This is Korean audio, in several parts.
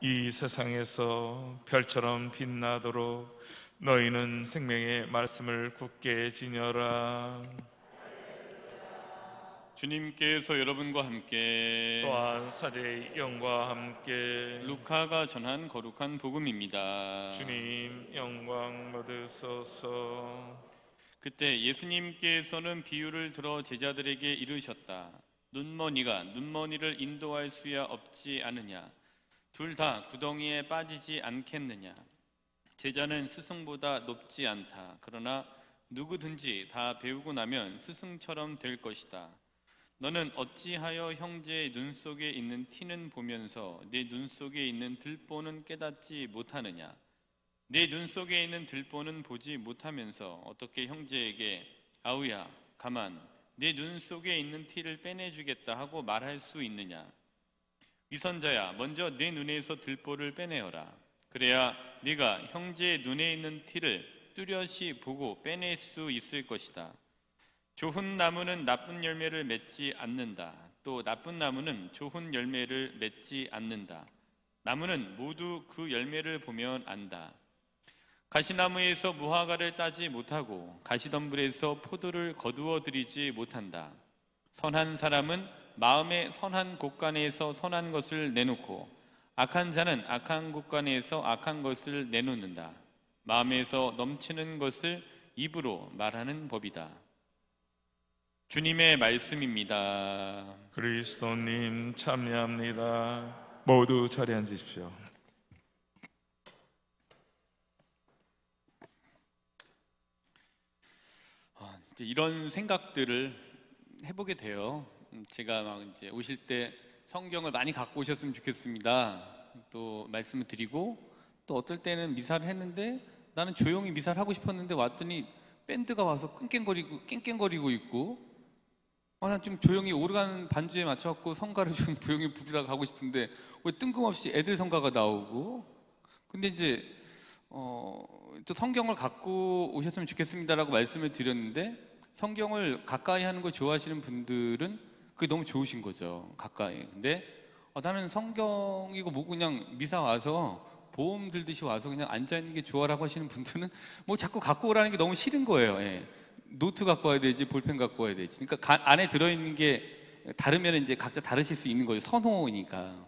이 세상에서 별처럼 빛나도록 너희는 생명의 말씀을 굳게 지녀라. 주님께서 여러분과 함께 또한 사제의 영과 함께 루카가 전한 거룩한 복음입니다. 주님 영광 받으소서. 그때 예수님께서는 비유를 들어 제자들에게 이르셨다. 눈먼이가 눈먼이를 인도할 수야 없지 않으냐? 둘 다 구덩이에 빠지지 않겠느냐? 제자는 스승보다 높지 않다. 그러나 누구든지 다 배우고 나면 스승처럼 될 것이다. 너는 어찌하여 형제의 눈 속에 있는 티는 보면서 내 눈 속에 있는 들보는 깨닫지 못하느냐? 내 눈 속에 있는 들보는 보지 못하면서 어떻게 형제에게 아우야 가만 내 눈 속에 있는 티를 빼내주겠다 하고 말할 수 있느냐? 위선자야 먼저 내 눈에서 들보를 빼내어라. 그래야 네가 형제의 눈에 있는 티를 뚜렷이 보고 빼낼 수 있을 것이다. 좋은 나무는 나쁜 열매를 맺지 않는다. 또 나쁜 나무는 좋은 열매를 맺지 않는다. 나무는 모두 그 열매를 보면 안다. 가시나무에서 무화과를 따지 못하고 가시덤불에서 포도를 거두어 들이지 못한다. 선한 사람은 마음의 선한 곳간에서 선한 것을 내놓고 악한 자는 악한 곳간에서 악한 것을 내놓는다. 마음에서 넘치는 것을 입으로 말하는 법이다. 주님의 말씀입니다. 그리스도님 참여합니다. 모두 자리에 앉으십시오. 이제 이런 생각들을 해보게 돼요. 제가 막 이제 오실 때 성경을 많이 갖고 오셨으면 좋겠습니다. 또 말씀을 드리고 또 어떨 때는 미사를 했는데 나는 조용히 미사를 하고 싶었는데 왔더니 밴드가 와서 깽깽거리고 있고 난 좀 조용히 오르간 반주에 맞춰갖고 성가를 좀 조용히 부르다가 가고 싶은데 왜 뜬금없이 애들 성가가 나오고 근데 이제 또 성경을 갖고 오셨으면 좋겠습니다라고 말씀을 드렸는데 성경을 가까이 하는 걸 좋아하시는 분들은 그게 너무 좋으신 거죠. 가까이. 근데 나는 성경이고 뭐 그냥 미사 와서 보험 들듯이 와서 그냥 앉아있는 게 좋아라고 하시는 분들은 뭐 자꾸 갖고 오라는 게 너무 싫은 거예요. 예. 노트 갖고 와야 되지 볼펜 갖고 와야 되지. 그러니까 안에 들어있는 게 다르면 이제 각자 다르실 수 있는 거예요. 선호니까.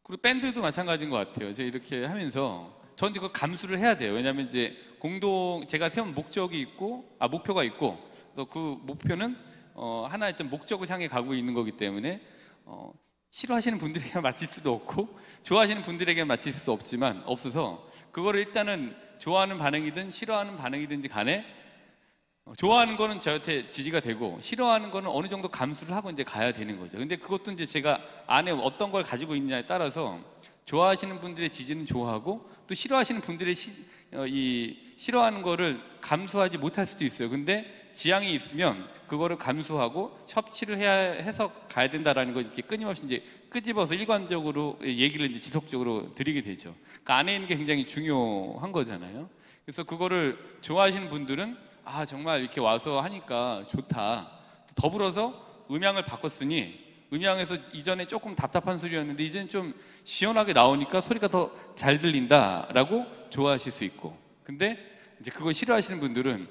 그리고 밴드도 마찬가지인 것 같아요. 제가 이렇게 하면서 전 이거 감수를 해야 돼요. 왜냐하면 이제 제가 세운 목적이 있고 목표가 있고 또 그 목표는 하나의 좀 목적을 향해 가고 있는 거기 때문에 싫어하시는 분들에게 맞힐 수도 없고 좋아하시는 분들에게 맞힐 수도 없어서 그거를 일단은 좋아하는 반응이든 싫어하는 반응이든지 간에 좋아하는 거는 저한테 지지가 되고 싫어하는 거는 어느 정도 감수를 하고 이제 가야 되는 거죠. 근데 그것도 이제 제가 안에 어떤 걸 가지고 있느냐에 따라서 좋아하시는 분들의 지지는 좋아하고 또 싫어하시는 분들의 싫어하는 거를 감수하지 못할 수도 있어요. 근데 지향이 있으면 그거를 감수하고 협치를 해서 가야 된다라는 걸 이렇게 끊임없이 이제 끄집어서 일관적으로 얘기를 이제 지속적으로 드리게 되죠. 그 안에 있는 게 굉장히 중요한 거잖아요. 그래서 그거를 좋아하시는 분들은 정말 이렇게 와서 하니까 좋다. 더불어서 음향을 바꿨으니 음향에서 이전에 조금 답답한 소리였는데 이제는 좀 시원하게 나오니까 소리가 더 잘 들린다라고 좋아하실 수 있고 근데 이제 그거 싫어하시는 분들은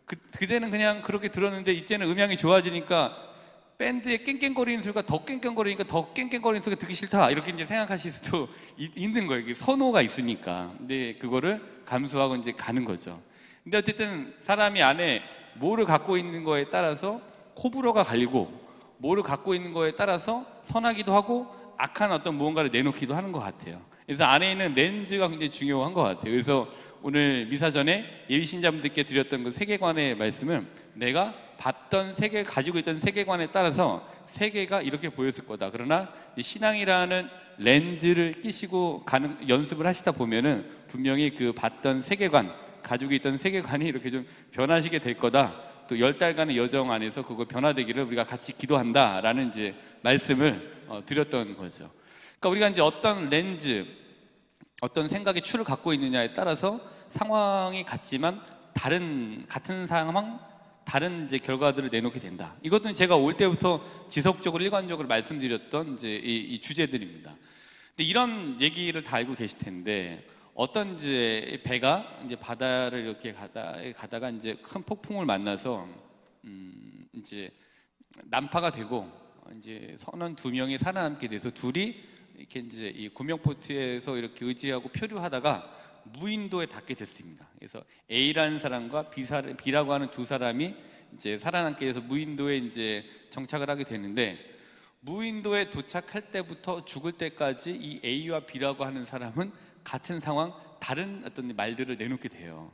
그때는 그냥 그렇게 들었는데 이제는 음향이 좋아지니까 밴드의 깽깽거리는 소리가 더 깽깽거리니까 더 깽깽거리는 소리가 듣기 싫다 이렇게 이제 생각하실 수도 있는 거예요. 이게 선호가 있으니까. 근데 그거를 감수하고 이제 가는 거죠. 근데 어쨌든 사람이 안에 뭐를 갖고 있는 거에 따라서 호불호가 갈리고 뭐를 갖고 있는 거에 따라서 선하기도 하고 악한 어떤 무언가를 내놓기도 하는 것 같아요. 그래서 안에 있는 렌즈가 굉장히 중요한 것 같아요. 그래서 오늘 미사 전에 예비신자분들께 드렸던 그 세계관의 말씀은 내가 봤던 세계, 가지고 있던 세계관에 따라서 세계가 이렇게 보였을 거다. 그러나 신앙이라는 렌즈를 끼시고 가는 연습을 하시다 보면은 분명히 그 봤던 세계관, 가지고 있던 세계관이 이렇게 좀 변하시게 될 거다. 또 10달간의 여정 안에서 그거 변화되기를 우리가 같이 기도한다라는 이제 말씀을 드렸던 거죠. 그러니까 우리가 이제 어떤 렌즈, 어떤 생각의 추를 갖고 있느냐에 따라서 상황이 같지만 같은 상황, 다른 이제 결과들을 내놓게 된다. 이것도 제가 올 때부터 지속적으로 일관적으로 말씀드렸던 이제 이 주제들입니다. 근데 이런 얘기를 다 알고 계실 텐데 어떤 이제 배가 이제 바다를 이렇게 가다가 이제 큰 폭풍을 만나서 이제 난파가 되고 이제 선원 2명이 살아남게 돼서 둘이 이렇게 이제 이 구명보트에서 이렇게 의지하고 표류하다가 무인도에 닿게 됐습니다. 그래서 A라는 사람과 B라고 하는 두 사람이 이제 살아남게 돼서 무인도에 이제 정착을 하게 되는데, 무인도에 도착할 때부터 죽을 때까지 이 A와 B라고 하는 사람은 같은 상황, 다른 어떤 말들을 내놓게 돼요.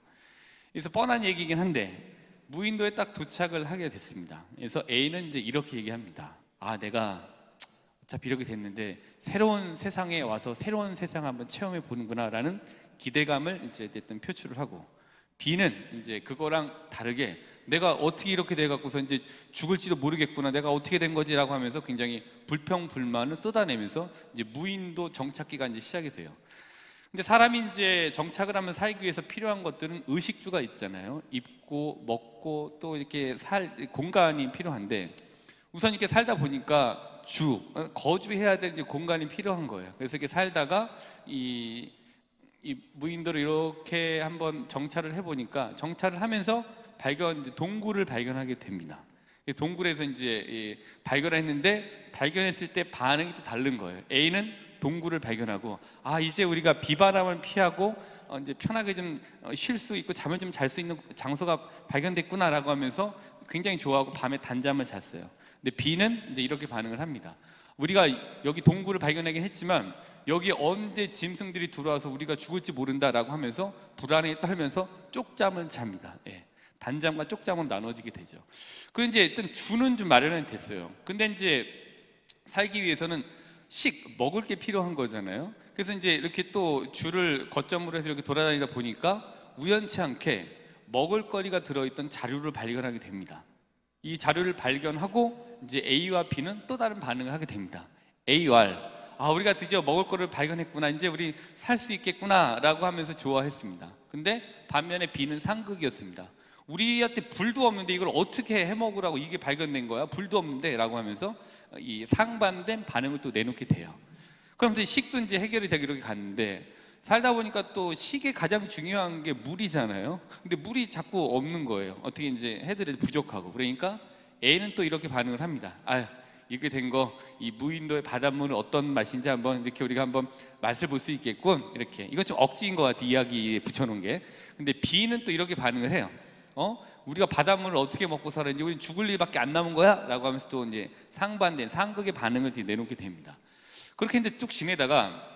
그래서 뻔한 얘기긴 한데 무인도에 딱 도착을 하게 됐습니다. 그래서 A는 이제 이렇게 얘기합니다. 아, 내가 어차피 이렇게 됐는데 새로운 세상에 와서 새로운 세상 한번 체험해 보는구나 라는 기대감을 이제 어쨌든 표출을 하고, B는 이제 그거랑 다르게 내가 어떻게 이렇게 돼갖고서 이제 죽을지도 모르겠구나, 내가 어떻게 된 거지라고 하면서 굉장히 불평불만을 쏟아내면서 이제 무인도 정착기가 이제 시작이 돼요. 근데 사람이 이제 정착을 하면 살기 위해서 필요한 것들은 의식주가 있잖아요. 입고 먹고 또 이렇게 살 공간이 필요한데, 우선 이렇게 살다 보니까 거주해야 될 공간이 필요한 거예요. 그래서 이렇게 살다가 이 무인도를 이렇게 한번 정찰을 해보니까, 정찰을 하면서 동굴을 발견하게 됩니다. 동굴에서 이제 발견했는데, 발견했을 때 반응이 또 다른 거예요. A는 동굴을 발견하고, 아, 이제 우리가 비바람을 피하고 이제 편하게 좀 쉴 수 있고 잠을 좀 잘 수 있는 장소가 발견됐구나라고 하면서 굉장히 좋아하고 밤에 단잠을 잤어요. 근데 B는 이제 이렇게 반응을 합니다. 우리가 여기 동굴을 발견하긴 했지만 여기 언제 짐승들이 들어와서 우리가 죽을지 모른다라고 하면서 불안에 떨면서 쪽잠을 잡니다. 예. 단잠과 쪽잠으로 나눠지게 되죠. 그리고 이제 일단 주는 좀 마련은 됐어요. 근데 이제 살기 위해서는 먹을 게 필요한 거잖아요. 그래서 이제 이렇게 또 줄을 거점으로 해서 이렇게 돌아다니다 보니까 우연치 않게 먹을거리가 들어있던 자루를 발견하게 됩니다. 이 자료를 발견하고 이제 A와 B는 또 다른 반응을 하게 됩니다. A와 아, 우리가 드디어 먹을 거를 발견했구나, 이제 우리 살 수 있겠구나 라고 하면서 좋아했습니다. 근데 반면에 B는 상극이었습니다. 우리한테 불도 없는데 이걸 어떻게 해먹으라고, 이게 발견된 거야, 불도 없는데 라고 하면서 이 상반된 반응을 또 내놓게 돼요. 그러면서 식도 이제 해결이 되게 이렇게 갔는데, 살다 보니까 또 식에 가장 중요한 게 물이잖아요. 근데 물이 자꾸 없는 거예요. 어떻게 이제 해드려도 부족하고. 그러니까 A는 또 이렇게 반응을 합니다. 아, 이렇게 된 거, 이 무인도의 바닷물은 어떤 맛인지 한번 이렇게 우리가 한번 맛을 볼 수 있겠군. 이렇게. 이건 좀 억지인 것 같아, 이야기에 붙여놓은 게. 근데 B는 또 이렇게 반응을 해요. 우리가 바닷물을 어떻게 먹고 살았는지, 우리는 죽을 일밖에 안 남은 거야? 라고 하면서 또 이제 상반된 상극의 반응을 내놓게 됩니다. 그렇게 이제 쭉 지내다가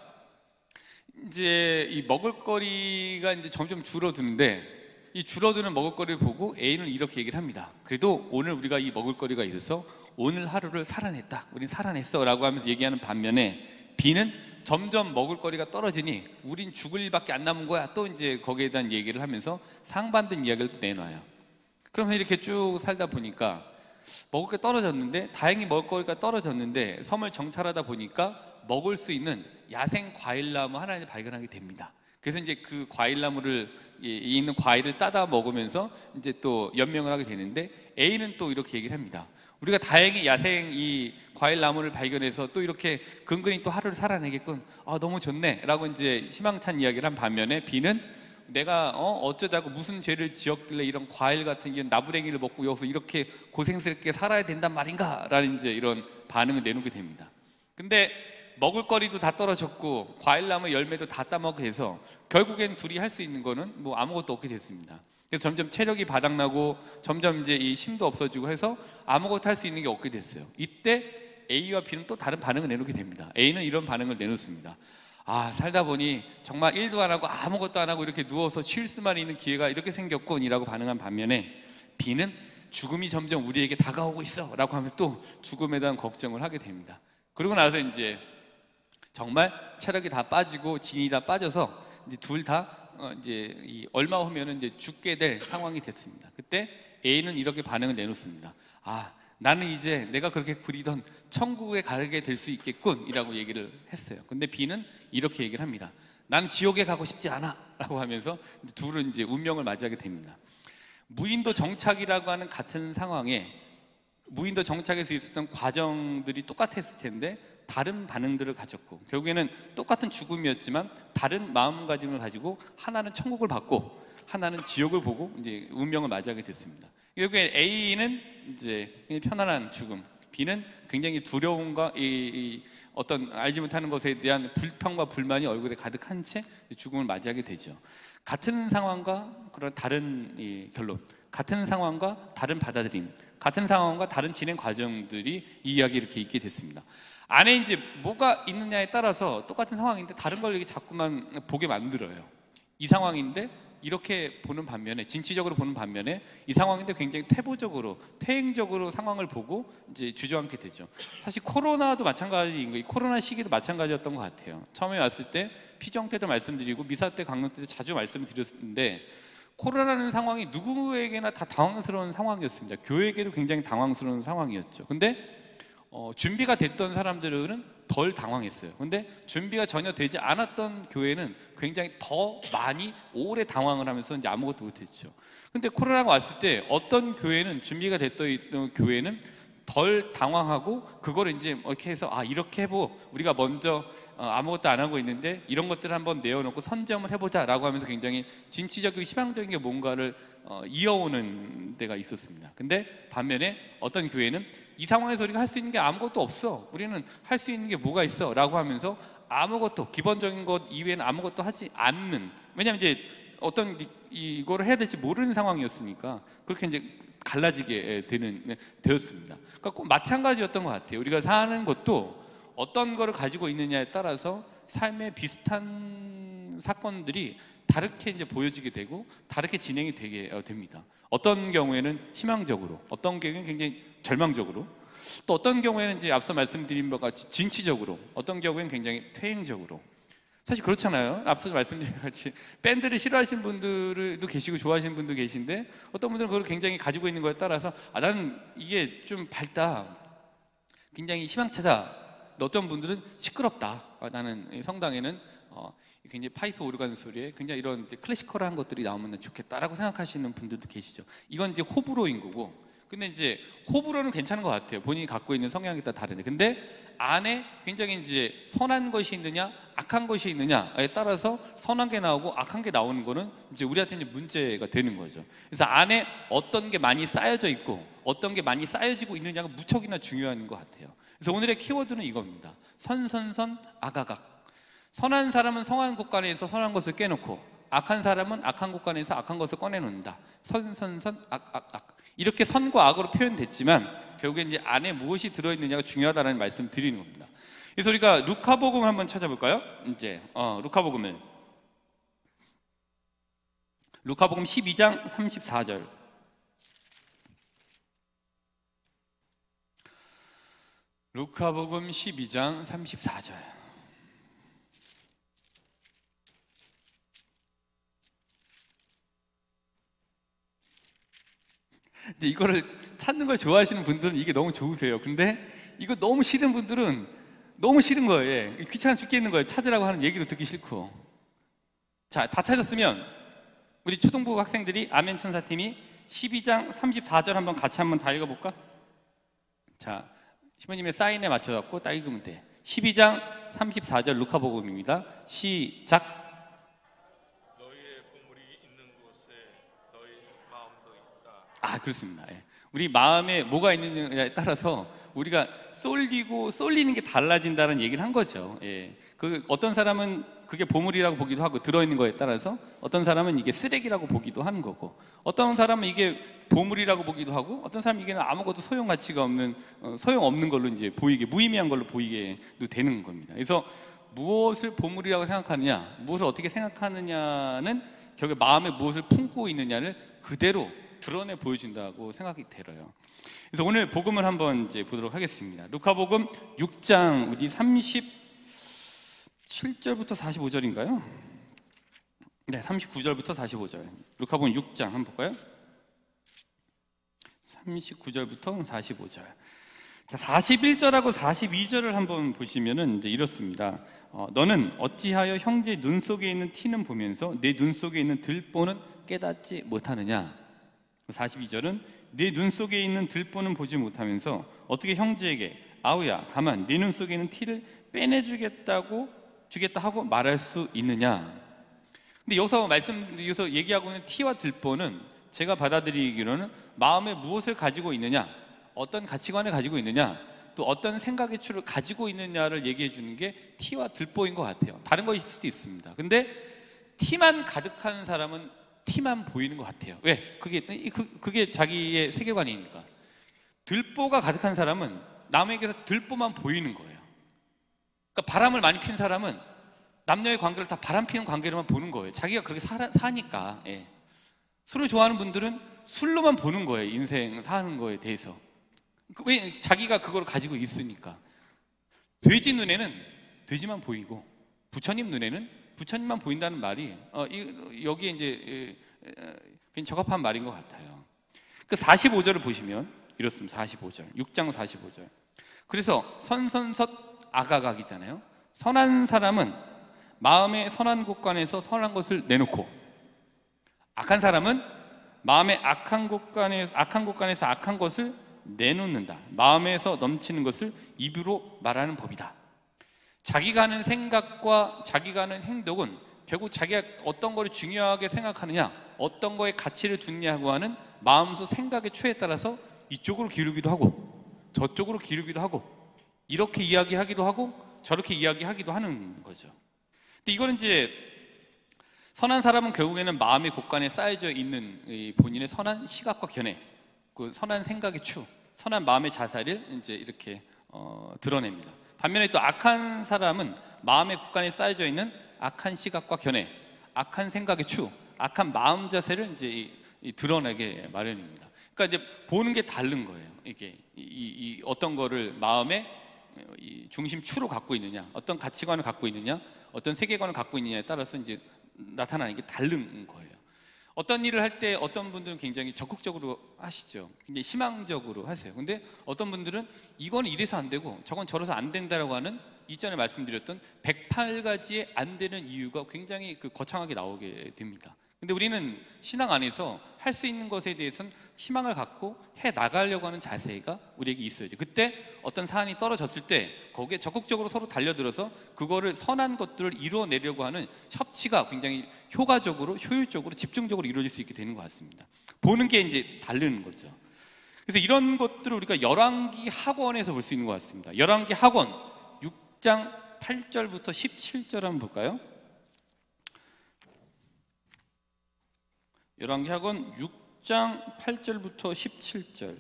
이제 이 먹을거리가 이제 점점 줄어드는데, 이 줄어드는 먹을거리를 보고 A는 이렇게 얘기를 합니다. 그래도 오늘 우리가 이 먹을거리가 있어서 오늘 하루를 살아냈다, 우린 살아냈어 라고 하면서 얘기하는 반면에, B는 점점 먹을거리가 떨어지니 우린 죽을 일밖에 안 남은 거야, 또 이제 거기에 대한 얘기를 하면서 상반된 이야기를 또 내놔요. 그러면서 이렇게 쭉 살다 보니까 먹을 게 떨어졌는데, 다행히 먹을거리가 떨어졌는데 섬을 정찰하다 보니까 먹을 수 있는 야생 과일나무 하나를 발견하게 됩니다. 그래서 이제 그 과일나무를 있는 과일을 따다 먹으면서 이제 또 연명을 하게 되는데, A는 또 이렇게 얘기를 합니다. 우리가 다행히 야생 이 과일나무를 발견해서 또 이렇게 근근히 또 하루를 살아내겠군, 아, 너무 좋네 라고 이제 희망찬 이야기를 한 반면에, B는 내가 어쩌자고 무슨 죄를 지었길래 이런 과일 같은 이런 나부랭이를 먹고 여기서 이렇게 고생스럽게 살아야 된단 말인가 라는 이제 이런 반응을 내놓게 됩니다. 근데 먹을거리도 다 떨어졌고 과일나무 열매도 다 따먹게 해서 결국엔 둘이 할 수 있는 거는 뭐 아무것도 없게 됐습니다. 그래서 점점 체력이 바닥나고 점점 이제 이 힘도 없어지고 해서 아무것도 할 수 있는 게 없게 됐어요. 이때 A와 B는 또 다른 반응을 내놓게 됩니다. A는 이런 반응을 내놓습니다. 아, 살다 보니 정말 일도 안 하고 아무것도 안 하고 이렇게 누워서 쉴 수만 있는 기회가 이렇게 생겼군 이라고 반응한 반면에, B는 죽음이 점점 우리에게 다가오고 있어 라고 하면서 또 죽음에 대한 걱정을 하게 됩니다. 그러고 나서 이제 정말 체력이 다 빠지고 진이 다 빠져서 이제 둘 다 이제 얼마 후면은 이제 죽게 될 상황이 됐습니다. 그때 A는 이렇게 반응을 내놓습니다. 아, 나는 이제 내가 그렇게 그리던 천국에 가게 될 수 있겠군 이라고 얘기를 했어요. 근데 B는 이렇게 얘기를 합니다. 나는 지옥에 가고 싶지 않아 라고 하면서 둘은 이제 운명을 맞이하게 됩니다. 무인도 정착이라고 하는 같은 상황에 무인도 정착에서 있었던 과정들이 똑같았을 텐데 다른 반응들을 가졌고, 결국에는 똑같은 죽음이었지만 다른 마음가짐을 가지고 하나는 천국을 받고 하나는 지옥을 보고 이제 운명을 맞이하게 됐습니다. 결국에 A는 이제 편안한 죽음, B는 굉장히 두려움과 어떤 알지 못하는 것에 대한 불평과 불만이 얼굴에 가득한 채 죽음을 맞이하게 되죠. 같은 상황과 그런 다른 결론, 같은 상황과 다른 받아들임, 같은 상황과 다른 진행 과정들이 이 이야기에 이렇게 있게 됐습니다. 안에 이제 뭐가 있느냐에 따라서 똑같은 상황인데 다른 걸 이렇게 자꾸만 보게 만들어요. 이 상황인데 이렇게 보는 반면에, 진취적으로 보는 반면에 이 상황인데 굉장히 태보적으로, 퇴행적으로 상황을 보고 이제 주저앉게 되죠. 사실 코로나도 마찬가지인 거예요. 이 코로나 시기도 마찬가지였던 것 같아요. 처음에 왔을 때 피정 때도 말씀드리고 미사 때, 강론 때도 자주 말씀을 드렸는데, 코로나라는 상황이 누구에게나 다 당황스러운 상황이었습니다. 교회에게도 굉장히 당황스러운 상황이었죠. 근데 준비가 됐던 사람들은 덜 당황했어요. 근데 준비가 전혀 되지 않았던 교회는 굉장히 더 많이 오래 당황을 하면서 이제 아무것도 못했죠. 근데 코로나가 왔을 때 어떤 교회는, 준비가 됐던 교회는 덜 당황하고 그걸 이제 이렇게 해서 이렇게 해보, 우리가 먼저 아무것도 안 하고 있는데 이런 것들을 한번 내어놓고 선점을 해보자 라고 하면서 굉장히 진취적이고 희망적인 게 뭔가를 이어오는 데가 있었습니다. 근데 반면에 어떤 교회는 이 상황에서 우리가 할 수 있는 게 아무것도 없어, 우리는 할 수 있는 게 뭐가 있어 라고 하면서 아무것도, 기본적인 것 이외에는 아무것도 하지 않는, 왜냐하면 이제 어떤 이거를 해야 될지 모르는 상황이었으니까 그렇게 이제 갈라지게 되었습니다. 그러니까 꼭 마찬가지였던 것 같아요. 우리가 사는 것도 어떤 거를 가지고 있느냐에 따라서 삶의 비슷한 사건들이 다르게 이제 보여지게 되고 다르게 진행이 되게 됩니다. 어떤 경우에는 희망적으로, 어떤 경우에는 굉장히 절망적으로, 또 어떤 경우에는 이제 앞서 말씀드린 것 같이 진취적으로, 어떤 경우에는 굉장히 퇴행적으로. 사실 그렇잖아요. 앞서 말씀드린 것 같이 밴드를 싫어하시는 분들도 계시고 좋아하시는 분도 계신데, 어떤 분들은 그걸 굉장히 가지고 있는 거에 따라서 나는 이게 좀 밝다, 굉장히 희망차다. 어떤 분들은 시끄럽다. 나는 성당에는 굉장히 파이프 오르간 소리에 굉장히 이런 이제 클래시컬한 것들이 나오면 좋겠다라고 생각하시는 분들도 계시죠. 이건 이제 호불호인 거고, 근데 이제 호불호는 괜찮은 것 같아요. 본인이 갖고 있는 성향에 따라 다른데, 근데 안에 굉장히 이제 선한 것이 있느냐 악한 것이 있느냐에 따라서 선한 게 나오고 악한 게 나오는 거는 이제 우리한테 이제 문제가 되는 거죠. 그래서 안에 어떤 게 많이 쌓여져 있고 어떤 게 많이 쌓여지고 있느냐가 무척이나 중요한 것 같아요. 그래서 오늘의 키워드는 이겁니다. 선선선 악악악. 선한 사람은 선한 곳간에서 선한 것을 깨놓고, 악한 사람은 악한 곳간에서 악한 것을 꺼내놓는다. 선선선 악악악. 이렇게 선과 악으로 표현됐지만 결국에 이제 안에 무엇이 들어있느냐가 중요하다는 말씀을 드리는 겁니다. 그래서 우리가 루카복음 한번 찾아볼까요? 이제 루카복음 12장 34절. 루카복음 12장 34절. 이제 이거를 찾는 걸 좋아하시는 분들은 이게 너무 좋으세요. 근데 이거 너무 싫은 분들은 너무 싫은 거예요. 귀찮아 죽겠는 거예요. 찾으라고 하는 얘기도 듣기 싫고. 자, 다 찾았으면 우리 초등부 학생들이 아멘 천사팀이 12장 34절 한번 다 읽어볼까? 자, 시모님의 사인에 맞춰갖고 딱 읽으면 돼. 12장 34절 루카복음입니다. 시작. 그렇습니다. 우리 마음에 뭐가 있느냐에 따라서 우리가 쏠리는 게 달라진다는 얘기를 한 거죠. 그 어떤 사람은 그게 보물이라고 보기도 하고, 들어있는 거에 따라서 어떤 사람은 이게 쓰레기라고 보기도 하는 거고, 어떤 사람은 이게 보물이라고 보기도 하고, 어떤 사람은 이게 아무것도 소용 가치가 없는 소용없는 걸로 이제 보이게, 무의미한 걸로 보이게도 되는 겁니다. 그래서 무엇을 보물이라고 생각하느냐, 무엇을 어떻게 생각하느냐는 결국 마음에 무엇을 품고 있느냐를 그대로 드러내 보여준다고 생각이 들어요. 그래서 오늘 복음을 한번 이제 보도록 하겠습니다. 루카복음 6장 우리 37절부터 45절인가요? 네, 39절부터 45절. 루카복음 6장 한번 볼까요? 39절부터 45절. 자, 41절하고 42절을 한번 보시면은 이제 이렇습니다. 너는 어찌하여 형제의 눈 속에 있는 티는 보면서 내 눈 속에 있는 들보는 깨닫지 못하느냐? 42절은 내 눈 속에 있는 들보는 보지 못하면서 어떻게 형제에게 아우야 가만, 네 눈 속에 있는 티를 주겠다 하고 말할 수 있느냐. 근데 여기서 얘기하고 있는 티와 들보는 제가 받아들이기로는 마음에 무엇을 가지고 있느냐, 어떤 가치관을 가지고 있느냐, 또 어떤 생각의 추를 가지고 있느냐를 얘기해 주는 게 티와 들보인 것 같아요. 다른 것일 수도 있습니다. 근데 티만 가득한 사람은 티만 보이는 것 같아요. 왜? 그게 자기의 세계관이니까. 들보가 가득한 사람은 남에게서 들보만 보이는 거예요. 그러니까 바람을 많이 피는 사람은 남녀의 관계를 다 바람 피는 관계로만 보는 거예요. 자기가 그렇게 사니까. 예. 술을 좋아하는 분들은 술로만 보는 거예요. 인생 사는 거에 대해서. 왜? 자기가 그걸 가지고 있으니까. 돼지 눈에는 돼지만 보이고 부처님 눈에는 부처님만 보인다는 말이 여기에 이제 굉장히 적합한 말인 것 같아요. 그 45절을 보시면 이렇습니다. 45절, 6장 45절. 그래서 선선섯 아가각이잖아요. 선한 사람은 마음의 선한 곳간에서 선한 것을 내놓고, 악한 사람은 마음의 악한 곳간에서 악한 것을 내놓는다. 마음에서 넘치는 것을 입으로 말하는 법이다. 자기가 하는 생각과 자기가 하는 행동은 결국 자기가 어떤 거를 중요하게 생각하느냐, 어떤 거에 가치를 두느냐고 하는 마음속 생각의 추에 따라서 이쪽으로 기울기도 하고 저쪽으로 기울기도 하고 이렇게 이야기하기도 하고 저렇게 이야기하기도 하는 거죠. 근데 이거는 이제 선한 사람은 결국에는 마음의 곳간에 쌓여져 있는 본인의 선한 시각과 견해, 그 선한 생각의 추, 선한 마음의 자세를 이제 이렇게 드러냅니다. 반면에 또 악한 사람은 마음의 곳간에 쌓여져 있는 악한 시각과 견해, 악한 생각의 추, 악한 마음 자세를 이제 드러내게 마련입니다. 그러니까 이제 보는 게 다른 거예요. 이게 어떤 거를 마음의 중심 추로 갖고 있느냐, 어떤 가치관을 갖고 있느냐, 어떤 세계관을 갖고 있느냐에 따라서 이제 나타나는 게 다른 거예요. 어떤 일을 할 때 어떤 분들은 굉장히 적극적으로 하시죠. 굉장히 희망적으로 하세요. 근데 어떤 분들은 이건 이래서 안 되고 저건 저래서 안 된다라고 하는, 이전에 말씀드렸던 108가지의 안 되는 이유가 굉장히 거창하게 나오게 됩니다. 근데 우리는 신앙 안에서 할 수 있는 것에 대해서는 희망을 갖고 해 나가려고 하는 자세가 우리에게 있어야죠. 그때 어떤 사안이 떨어졌을 때 거기에 적극적으로 서로 달려들어서 그거를 선한 것들을 이루어내려고 하는 협치가 굉장히 효과적으로, 효율적으로, 집중적으로 이루어질 수 있게 되는 것 같습니다. 보는 게 이제 다른 거죠. 그래서 이런 것들을 우리가 열왕기 학원에서 볼 수 있는 것 같습니다. 열왕기 학원 6장 8절부터 17절 한번 볼까요? 열왕기 학원 6장 8절부터 17절.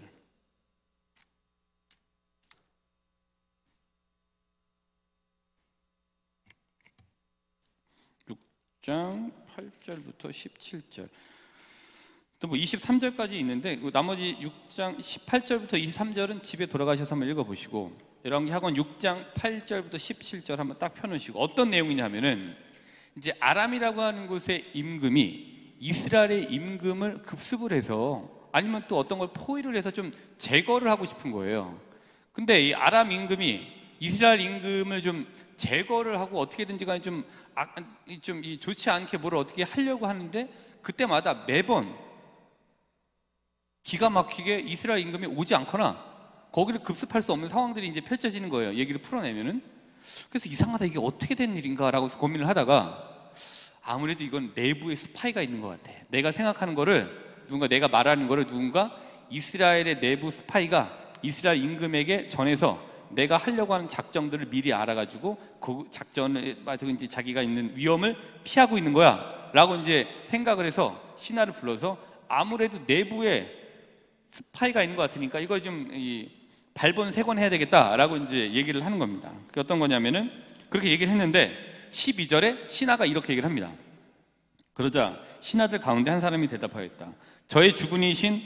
6장 8절부터 17절. 또 뭐 23절까지 있는데 나머지 6장 18절부터 23절은 집에 돌아가셔서 한번 읽어보시고, 열왕기 학원 6장 8절부터 17절 한번 딱 펴놓으시고, 어떤 내용이냐면은 이제 아람이라고 하는 곳의 임금이 이스라엘의 임금을 급습을 해서, 아니면 또 어떤 걸 포위를 해서 좀 제거를 하고 싶은 거예요. 근데 이 아람 임금이 이스라엘 임금을 좀 제거를 하고 어떻게든지 간에 좀 좋지 않게 뭐를 어떻게 하려고 하는데, 그때마다 매번 기가 막히게 이스라엘 임금이 오지 않거나 거기를 급습할 수 없는 상황들이 이제 펼쳐지는 거예요. 얘기를 풀어내면은. 그래서 이상하다, 이게 어떻게 된 일인가라고 고민을 하다가 아무래도 이건 내부에 스파이가 있는 것 같아. 내가 생각하는 거를 내가 말하는 거를 누군가 이스라엘의 내부 스파이가 이스라엘 임금에게 전해서 내가 하려고 하는 작정들을 미리 알아가지고 그 작전을 이제 자기가 있는 위험을 피하고 있는 거야 라고 이제 생각을 해서 신하를 불러서, 아무래도 내부에 스파이가 있는 것 같으니까 이거 좀 발본색원 해야 되겠다라고 이제 얘기를 하는 겁니다. 그게 어떤 거냐면은, 그렇게 얘기를 했는데 12절에 신하가 이렇게 얘기를 합니다. 그러자 신하들 가운데 한 사람이 대답하였다. 저의 주군이신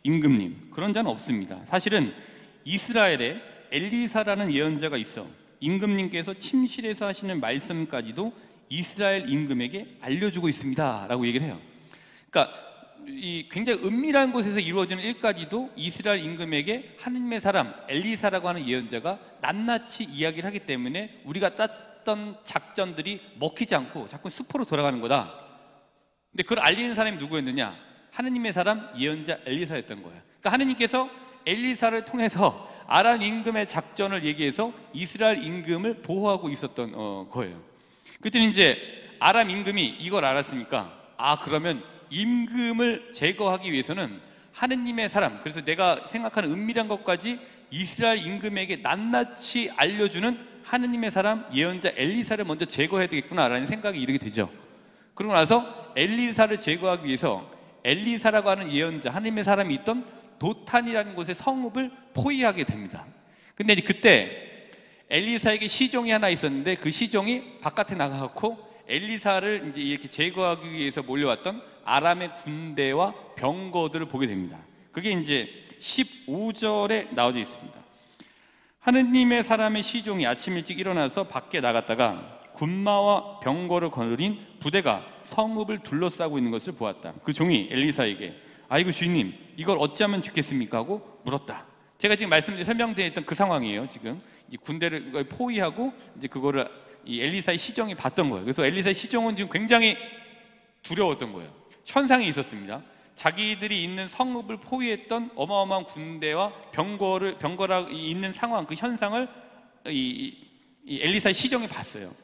임금님, 그런 자는 없습니다. 사실은 이스라엘에 엘리사라는 예언자가 있어 임금님께서 침실에서 하시는 말씀까지도 이스라엘 임금에게 알려주고 있습니다 라고 얘기를 해요. 그러니까 이 굉장히 은밀한 곳에서 이루어지는 일까지도 이스라엘 임금에게 하느님의 사람 엘리사라고 하는 예언자가 낱낱이 이야기를 하기 때문에 우리가 짰던 작전들이 먹히지 않고 자꾸 숲으로 돌아가는 거다. 근데 그걸 알리는 사람이 누구였느냐? 하느님의 사람 예언자 엘리사였던 거예요. 그러니까 하느님께서 엘리사를 통해서 아람 임금의 작전을 얘기해서 이스라엘 임금을 보호하고 있었던 거예요. 그때는 이제 아람 임금이 이걸 알았으니까 그러면 임금을 제거하기 위해서는 하느님의 사람, 그래서 내가 생각하는 은밀한 것까지 이스라엘 임금에게 낱낱이 알려주는 하느님의 사람 예언자 엘리사를 먼저 제거해야 되겠구나라는 생각이 이르게 되죠. 그러고 나서 엘리사를 제거하기 위해서 엘리사라고 하는 예언자 하느님의 사람이 있던 도탄이라는 곳의 성읍을 포위하게 됩니다. 근데 그때 엘리사에게 시종이 하나 있었는데 그 시종이 바깥에 나가갖고 엘리사를 이제 이렇게 제거하기 위해서 몰려왔던 아람의 군대와 병거들을 보게 됩니다. 그게 이제 15절에 나와져 있습니다. 하느님의 사람의 시종이 아침 일찍 일어나서 밖에 나갔다가 군마와 병거를 거느린 부대가 성읍을 둘러싸고 있는 것을 보았다. 그 종이 엘리사에게 아이고 주인님 이걸 어찌하면 좋겠습니까? 하고 물었다. 제가 지금 설명드렸던 그 상황이에요. 지금 이 군대를 포위하고 이제 그거를 이 엘리사의 시종이 봤던 거예요. 그래서 엘리사의 시종은 지금 굉장히 두려웠던 거예요. 현상이 있었습니다. 자기들이 있는 성읍을 포위했던 어마어마한 군대와 병거라 있는 상황, 그 현상을 이 엘리사의 시종이 봤어요.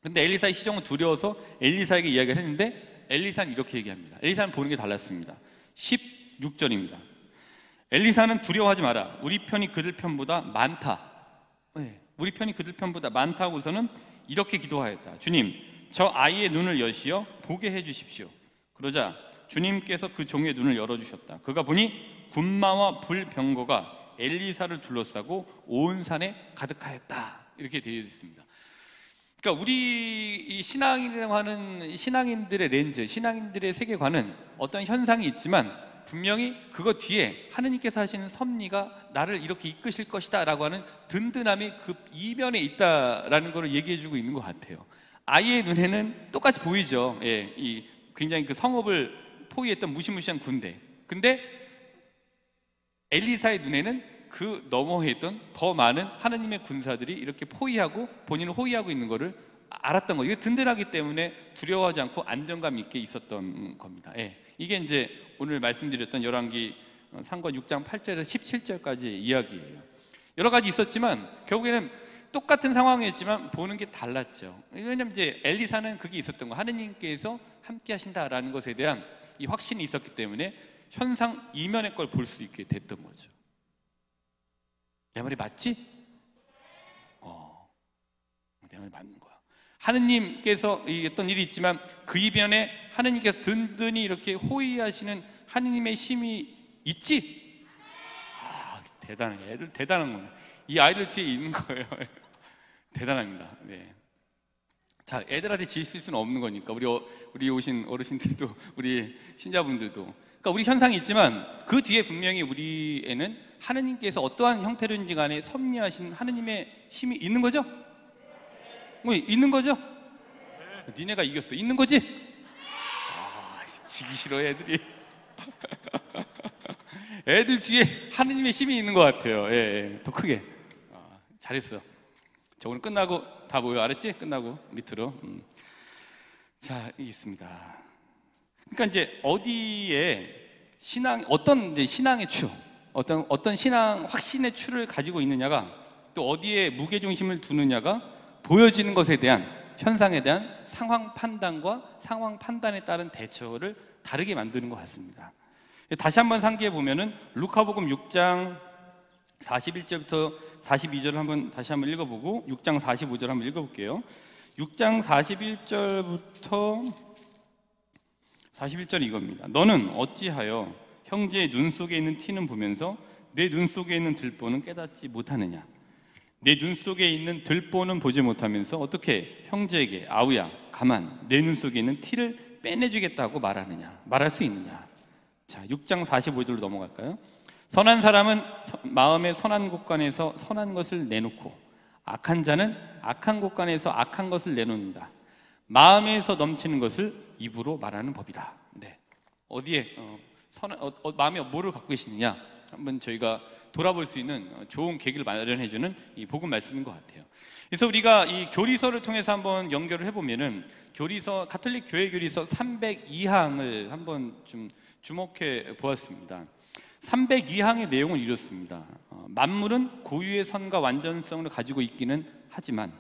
근데 엘리사의 시종은 두려워서 엘리사에게 이야기를 했는데 엘리사는 이렇게 얘기합니다. 엘리사는 보는 게 달랐습니다. 16절입니다. 엘리사는 두려워하지 마라. 우리 편이 그들 편보다 많다. 우리 편이 그들 편보다 많다고서는 이렇게 기도하였다. 주님, 저 아이의 눈을 여시어 보게 해주십시오. 그러자 주님께서 그 종의 눈을 열어주셨다. 그가 보니 군마와 불병거가 엘리사를 둘러싸고 온 산에 가득하였다. 이렇게 되어 있습니다. 그러니까 우리 이 신앙이라고 하는 신앙인들의 렌즈, 신앙인들의 세계관은 어떤 현상이 있지만 분명히 그것 뒤에 하느님께서 하시는 섭리가 나를 이렇게 이끄실 것이다 라고 하는 든든함이 그 이면에 있다라는 걸 얘기해주고 있는 것 같아요. 아이의 눈에는 똑같이 보이죠. 이 굉장히 그 성읍을 포위했던 무시무시한 군대. 근데 엘리사의 눈에는 그 너머에 있던 더 많은 하느님의 군사들이 이렇게 포위하고 본인을 호위하고 있는 것을 알았던 거예요. 이게 든든하기 때문에 두려워하지 않고 안정감 있게 있었던 겁니다. 이게 이제 오늘 말씀드렸던 열왕기 상권 6장 8절에서 17절까지의 이야기예요. 여러 가지 있었지만 결국에는 똑같은 상황이었지만 보는 게 달랐죠. 왜냐하면 이제 엘리사는 그게 있었던 거, 하느님께서 함께 하신다라는 것에 대한 이 확신이 있었기 때문에 현상 이면의 걸 볼 수 있게 됐던 거죠. 내 말이 맞지? 내 말이 맞는 거야. 하느님께서 어떤 일이 있지만 그 이변에 하느님께서 든든히 이렇게 호위하시는 하느님의 힘이 있지? 대단해. 애들 대단한 거네. 이 아이들 뒤에 있는 거예요. 대단합니다. 자, 애들한테 지실 수는 없는 거니까 우리 오신 어르신들도 우리 신자분들도, 그러니까 우리 현상이 있지만 그 뒤에 분명히 우리에는 하느님께서 어떠한 형태로든지 간에 섭리하신 하느님의 힘이 있는 거죠? 있는 거죠? 니네가 이겼어. 있는 거지? 지기 싫어 애들이. 애들 뒤에 하느님의 힘이 있는 것 같아요. 더 크게. 잘했어. 자, 오늘 끝나고 다 모여. 알았지? 끝나고 밑으로. 자, 이게 있습니다. 그러니까 이제 어디에 어떤 이제 신앙의 추, 어떤 신앙 확신의 추를 가지고 있느냐가, 또 어디에 무게중심을 두느냐가 보여지는 것에 대한, 현상에 대한 상황 판단과 상황 판단에 따른 대처를 다르게 만드는 것 같습니다. 다시 한번 상기해 보면은 루카복음 6장 41절부터 42절을 한번 다시 한번 읽어보고 6장 45절 한번 읽어볼게요. 6장 41절부터 41절 이겁니다. 너는 어찌하여 형제의 눈 속에 있는 티는 보면서 내 눈 속에 있는 들보는 깨닫지 못하느냐? 내 눈 속에 있는 들보는 보지 못하면서 어떻게 형제에게 아우야 가만 내 눈 속에 있는 티를 빼내주겠다고 말할 수 있느냐? 자, 6장 45절로 넘어갈까요? 선한 사람은 마음의 선한 곳간에서 선한 것을 내놓고 악한 자는 악한 곳간에서 악한 것을 내놓는다. 마음에서 넘치는 것을 입으로 말하는 법이다. 어디에 마음에 뭐를 갖고 계시느냐 한번 저희가 돌아볼 수 있는 좋은 계기를 마련해주는 이 복음 말씀인 것 같아요. 그래서 우리가 이 교리서를 통해서 한번 연결을 해보면은 가톨릭 교회 교리서 302항을 한번 좀 주목해 보았습니다. 302항의 내용은 이렇습니다. 만물은 고유의 선과 완전성을 가지고 있기는 하지만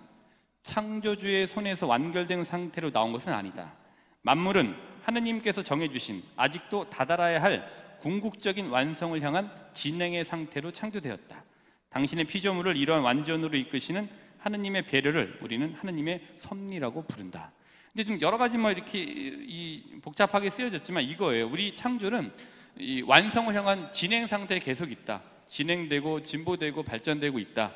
창조주의 손에서 완결된 상태로 나온 것은 아니다. 만물은 하느님께서 정해주신 아직도 다다라야 할 궁극적인 완성을 향한 진행의 상태로 창조되었다. 당신의 피조물을 이러한 완전으로 이끄시는 하느님의 배려를 우리는 하느님의 섭리라고 부른다. 근데 좀 여러 가지 이렇게 복잡하게 쓰여졌지만 이거예요. 우리 창조는 이 완성을 향한 진행 상태에 계속 있다. 진행되고 진보되고 발전되고 있다.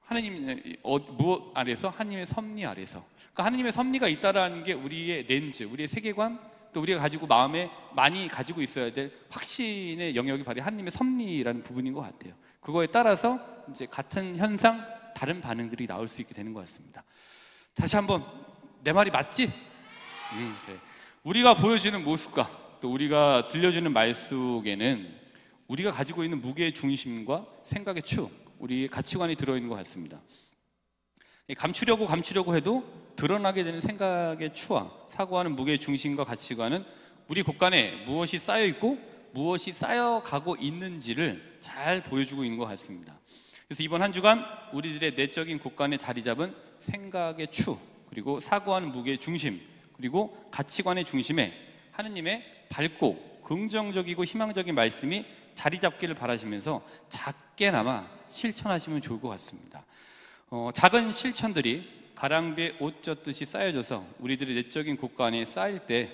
하느님 무엇 아래서? 하느님의 섭리 아래서. 그러니까 하느님의 섭리가 있다라는 게 우리의 렌즈, 우리의 세계관, 또 우리가 가지고 마음에 많이 가지고 있어야 될 확신의 영역이 바로 하느님의 섭리라는 부분인 것 같아요. 그거에 따라서 이제 같은 현상, 다른 반응들이 나올 수 있게 되는 것 같습니다. 다시 한번 내 말이 맞지? 그래. 우리가 보여지는 모습과 또 우리가 들려주는 말 속에는 우리가 가지고 있는 무게의 중심과 생각의 축, 우리의 가치관이 들어있는 것 같습니다. 감추려고 해도 드러나게 되는 생각의 추와 사고하는 무게의 중심과 가치관은 우리 곳간에 무엇이 쌓여있고 무엇이 쌓여가고 있는지를 잘 보여주고 있는 것 같습니다. 그래서 이번 한 주간 우리들의 내적인 곳간에 자리 잡은 생각의 추, 그리고 사고하는 무게의 중심, 그리고 가치관의 중심에 하느님의 밝고 긍정적이고 희망적인 말씀이 자리 잡기를 바라시면서 작게나마 실천하시면 좋을 것 같습니다. 작은 실천들이 가랑비에 옷 젖듯이 쌓여져서 우리들의 내적인 곳간에 쌓일 때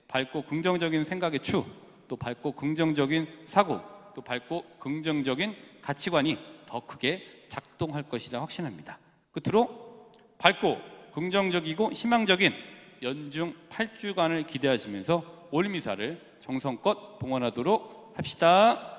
밝고 긍정적인 생각의 추, 또 밝고 긍정적인 사고, 또 밝고 긍정적인 가치관이 더 크게 작동할 것이라 확신합니다. 끝으로 밝고 긍정적이고 희망적인 연중 8주간을 기대하시면서 올미사를 정성껏 봉헌하도록 합시다.